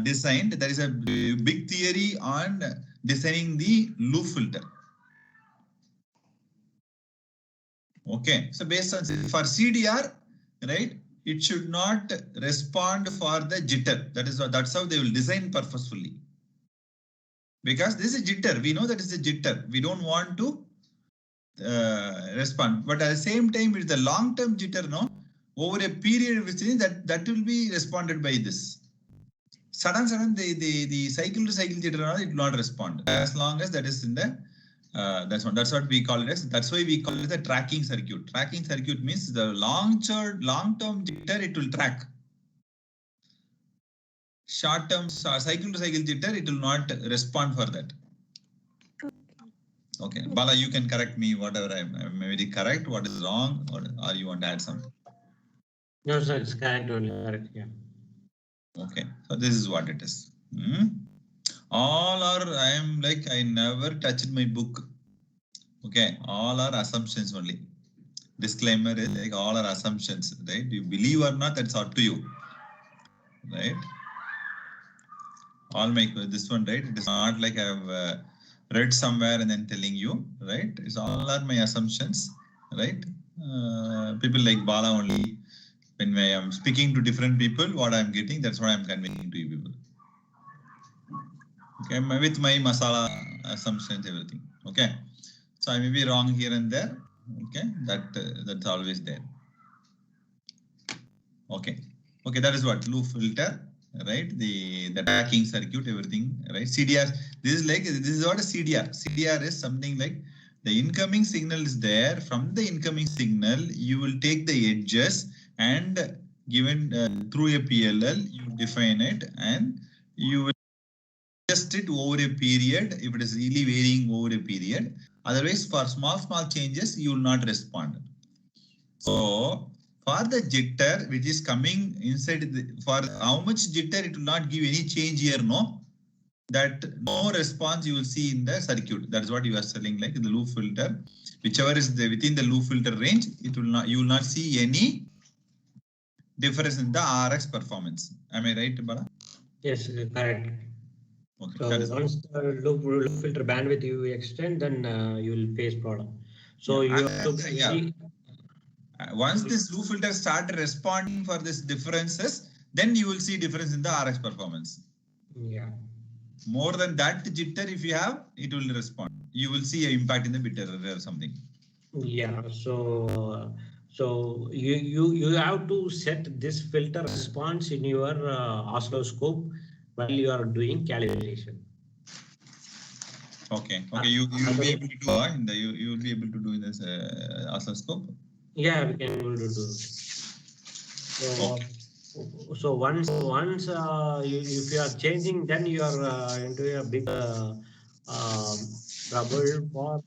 designed. There is a big theory on designing the loop filter. Okay, so based on for CDR, right, it should not respond for the jitter. That's how they will design purposefully. Because this is jitter, we know that is a jitter. We don't want to respond, but at the same time, it's the long-term jitter, no, over a period which is that will be responded by this. Sudden the cycle to cycle jitter, it will not respond as long as that is in the. That's what we call it as. That's why we call it the tracking circuit. Tracking circuit means the long-term jitter it will track. Short-term cycle to cycle jitter it will not respond for that. Okay, Bala, you can correct me whatever I'm maybe correct. What is wrong, or you want to add something? No, sir, it's correct only. Correct, yeah. Okay, so this is what it is. All are, I never touched my book. Okay, all are assumptions only. Disclaimer is like all are assumptions, right? You believe or not, that's up to you, right? All my this one, right? It is not like I've read somewhere and then telling you, right? It's all are my assumptions, right? People like Bala only. When I am speaking to different people, what I'm getting, that's what I'm conveying to you people. Okay, with my masala assumptions, everything. Okay, so I may be wrong here and there. Okay, that's always there. Okay, that is what loop filter, right? The tracking circuit, everything, right? CDR. This is what a CDR. CDR is something like the incoming signal is there. From the incoming signal, you will take the edges and given through a PLL, you define it and you will adjust it over a period if it is really varying over a period. Otherwise, for small changes, you will not respond. So for the jitter which is coming inside, for how much jitter, it will not give any change here, no? That no response you will see in the circuit. That's what you are telling, like the loop filter, whichever is within the loop filter range, it will not. You will not see any difference in the RX performance. Am I right, Bala? Yes, correct. Okay, so once the loop filter bandwidth you extend, then you will face problem. So yeah, you have to see. Once this loop filter start responding for this differences, then you will see difference in the RX performance. Yeah. more than that jitter, if you have, it will respond. You will see an impact in the bit error or something. Yeah, so you have to set this filter response in your oscilloscope while you are doing calibration. Okay. You will be able to do you will be able to do in this oscilloscope. Yeah, we can able to do it. So once if you are changing, then you are into a big trouble for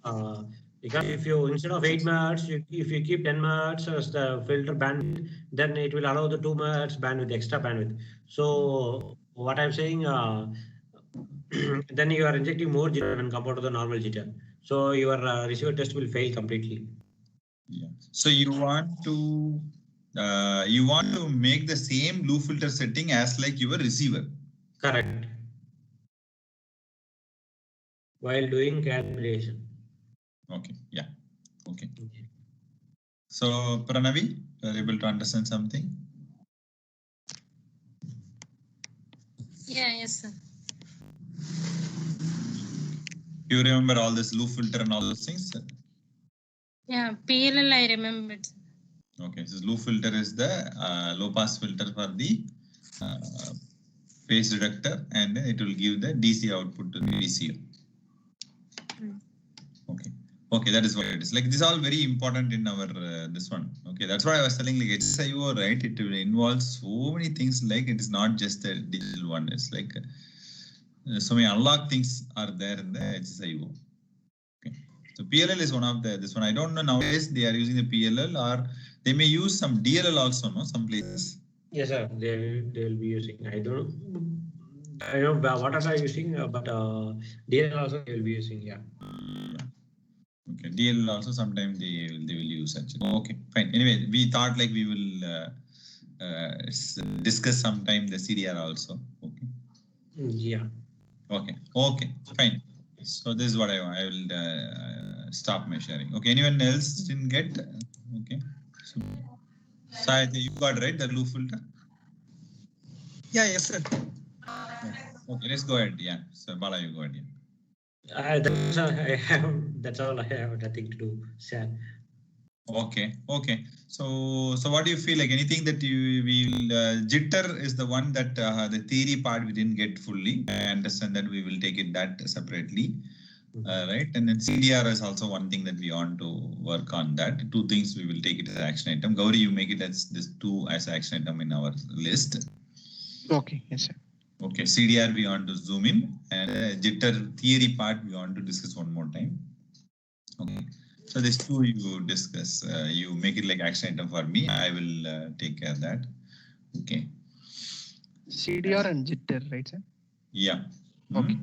because if you instead of 8 megahertz, if you keep 10 megahertz as the filter bandwidth, then it will allow the 2 megahertz bandwidth, extra bandwidth. So what I'm saying, then you are injecting more jitter when compared to the normal jitter. So your receiver test will fail completely. Yeah. So you want to make the same loop filter setting as like your receiver. Correct. While doing calibration. Okay. Yeah. Okay. So Pranavi, you are able to understand something? Yeah, yes, sir. You remember all this loop filter and all those things? Yeah, PLL I remembered. Okay, so loop filter is the low pass filter for the phase reductor, and then it will give the DC output to the VCO. Okay, that is what it is. Like this is all very important in our this one. Okay, that's why I was telling like HSIO, right? It will involve so many things. Like it is not just the digital one. It's like so many unlock things are there in the HSIO. Okay, so PLL is one of this one. I don't know nowadays they are using the PLL or they may use some DLL also. No, some places. Yes, sir. They will be using. I don't know. I know what are they using, but DLL also they will be using. Yeah. Okay, DL also sometimes they will use actually. Okay, fine. Anyway, we thought like we will discuss sometime the CDR also. Okay. Yeah. Okay. Fine. So this is what I will stop my sharing. Okay. Anyone else didn't get? Okay. So Sayate, you got right the loop filter. Yeah, yes, sir. Okay, let's go ahead. Yeah. So Bala, you go ahead. Yeah. That's all I have. Nothing to do. Sad. Okay. So what do you feel like? Anything that you will jitter is the one that the theory part we didn't get fully. I understand that we will take it that separately, right? And then CDR is also one thing that we want to work on. That two things we will take it as action item. Gauri, you make it as this two as action item in our list. Okay, yes, sir. Okay, CDR we want to zoom in, and jitter theory part we want to discuss one more time. Okay. So these two you discuss, you make it like action item for me. I will take care of that. Okay. CDR and jitter, right, sir? Yeah. Okay.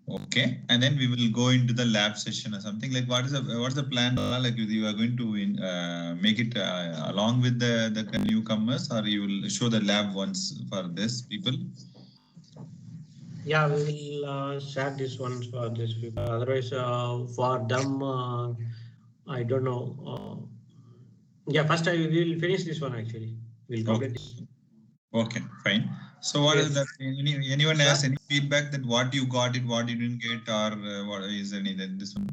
Okay. And then we will go into the lab session or something. Like what's the plan? Like you are going to make it along with the newcomers, or you will show the lab once for this people? Yeah, we will share this one for this people. Otherwise, for them, I don't know. Yeah, first I will finish this one actually. We'll complete this. Okay, fine. So what is that? Anyone has any feedback that what you got it, what you didn't get, or what is any that this one?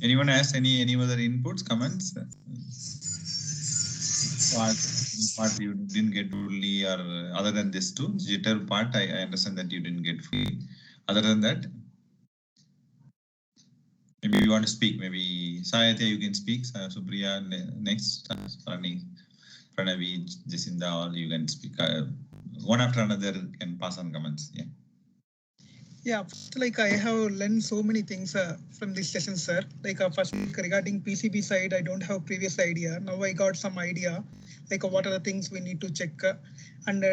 Anyone has any other inputs, comments? Part you didn't get fully, or other than this two jitter part, I understand that you didn't get fully. Other than that, maybe you want to speak. Maybe Sayate, you can speak. Supriya next. Pranavi, Jacinda, all you can speak. One after another can pass on comments. Yeah. Yeah, first, like I have learned so many things from this session, sir. Like first, regarding PCB side, I don't have previous idea. Now I got some idea, like what are the things we need to check. And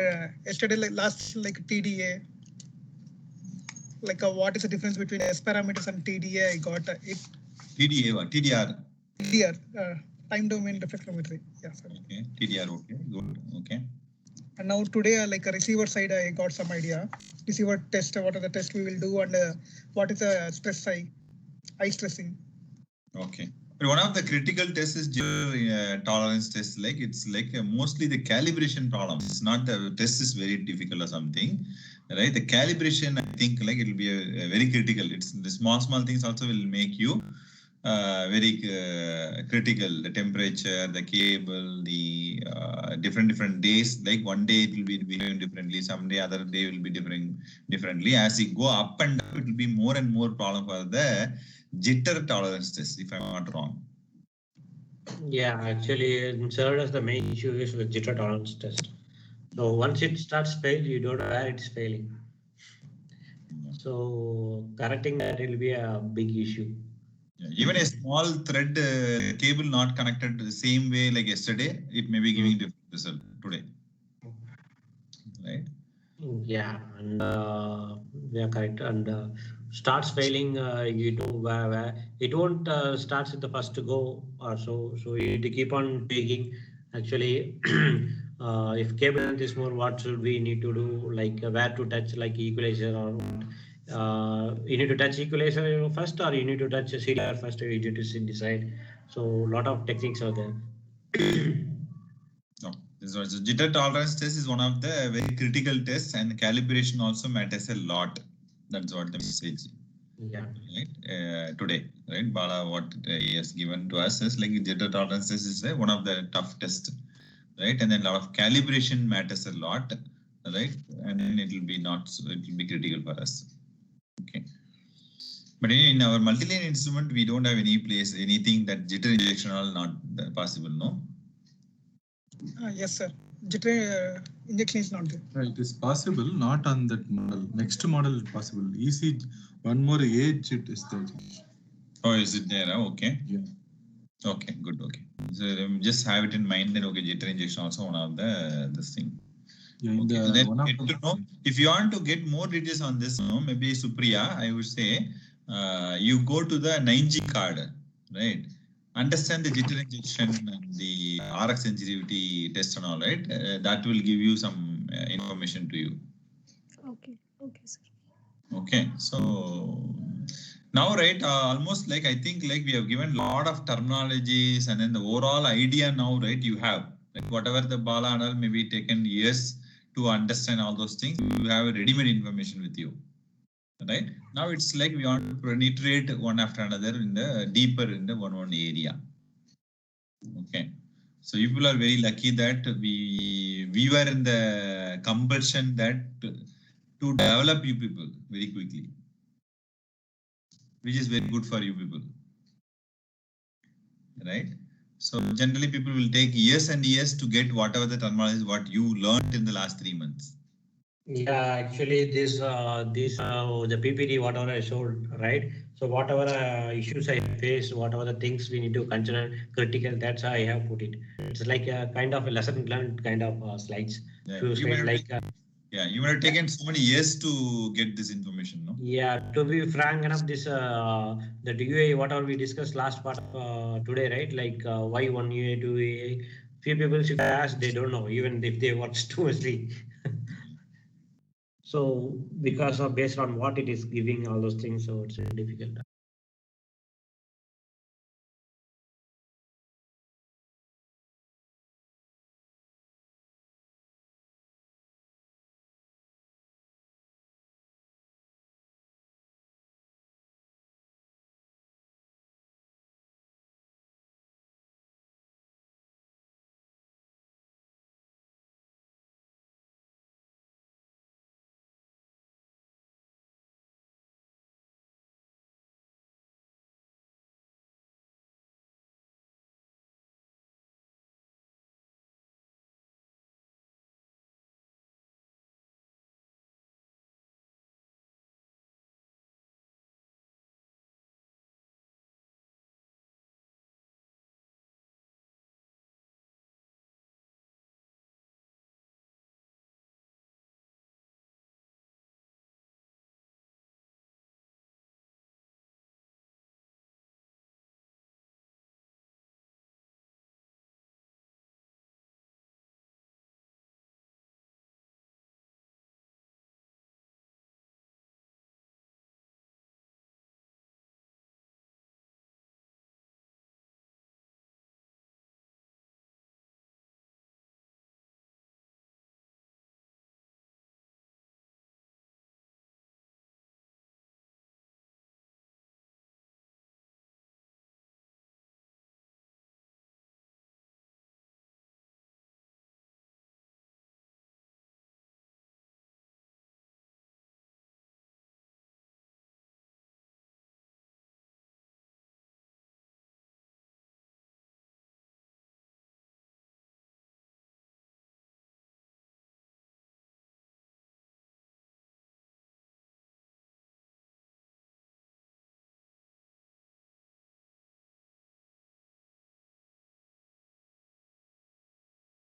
yesterday, like last, like TDA, like what is the difference between S parameters and TDA? I got it. TDA, what? TDR. TDR, time domain reflectometry. Yeah, sir. Okay, TDR. Okay, good. Okay. And now today, like a receiver side, I got some idea. Receiver test, what are the tests we will do, and what is the stress I stressing. Okay. But one of the critical tests is jitter tolerance test. Like it's like mostly the calibration problem. It's not the test is very difficult or something, right? The calibration, I think, like it will be a very critical. It's the small things also will make you very critical. The temperature, the cable, the different days. Like one day it will be behaving differently. Some day other day will be differently. As you go up and down, it will be more and more problem for the jitter tolerance test, if I'm not wrong. Yeah, actually, in servers, the main issue is with jitter tolerance test. So once it starts fail, you don't know where it's failing. So correcting that will be a big issue. Yeah, even a small thread cable not connected the same way like yesterday, it may be giving different result today. Right? Yeah, and yeah, correct. And starts failing, you know, where it won't starts at the first to go or so. So you need to keep on tweaking. Actually, if cable length is more, what should we need to do? Like where to touch, like equalizer or what? You need to touch equalizer first, or you need to touch a serial first. You need to decide. So a lot of techniques are there. No, this was jitter tolerance test is one of the very critical tests, and calibration also matters a lot. That's what the message. Yeah. Right. Today, right? Bala, what he has given to us is like jitter tolerance test is one of the tough tests, right? And then a lot of calibration matters a lot, right? And then it will be not, so it will be critical for us. Okay. But in our multi-lane instrument, we don't have any place, anything that jitter injection are not possible, no? Yes, sir. Jitter injection is not there. Right, it is possible, not on that model. Next model is possible. Easy, one more age it is there. Oh, is it there? Okay. Yeah. Okay, good. Okay. So just have it in mind that okay, jitter injection also one of the this thing. Yeah, okay. The, then one of get to know, if you want to get more details on this, no, maybe Supriya, I would say you go to the 9G card, right? Understand the jitter injection and the RX sensitivity test and all, right? That will give you some information to you. Okay, sir. Okay, so now, right, almost like I think like we have given a lot of terminologies and then the overall idea now, right, you have like whatever the Bala and all maybe taken years to understand all those things, you have a ready-made information with you, right? Now it's like we want to penetrate one after another in the deeper in the one area. Okay, so you people are very lucky that we were in the compulsion that to develop you people very quickly, which is very good for you people, right? So generally people will take years and years to get whatever the terminology is what you learned in the last 3 months. Yeah, actually, this the PPT, whatever I showed, right? So whatever issues I face, whatever the things we need to consider critical, that's how I have put it. It's like a kind of a lesson learned kind of slides. Yeah, Few slides like. Yeah, you might have taken so many years to get this information, no? Yeah, to be frank enough, this the DUA, whatever we discussed last part of today, right? Like why one UA, two UA. Few people, if I ask, they don't know, even if they watch too muchly. So because of based on what it is giving all those things, so it's difficult.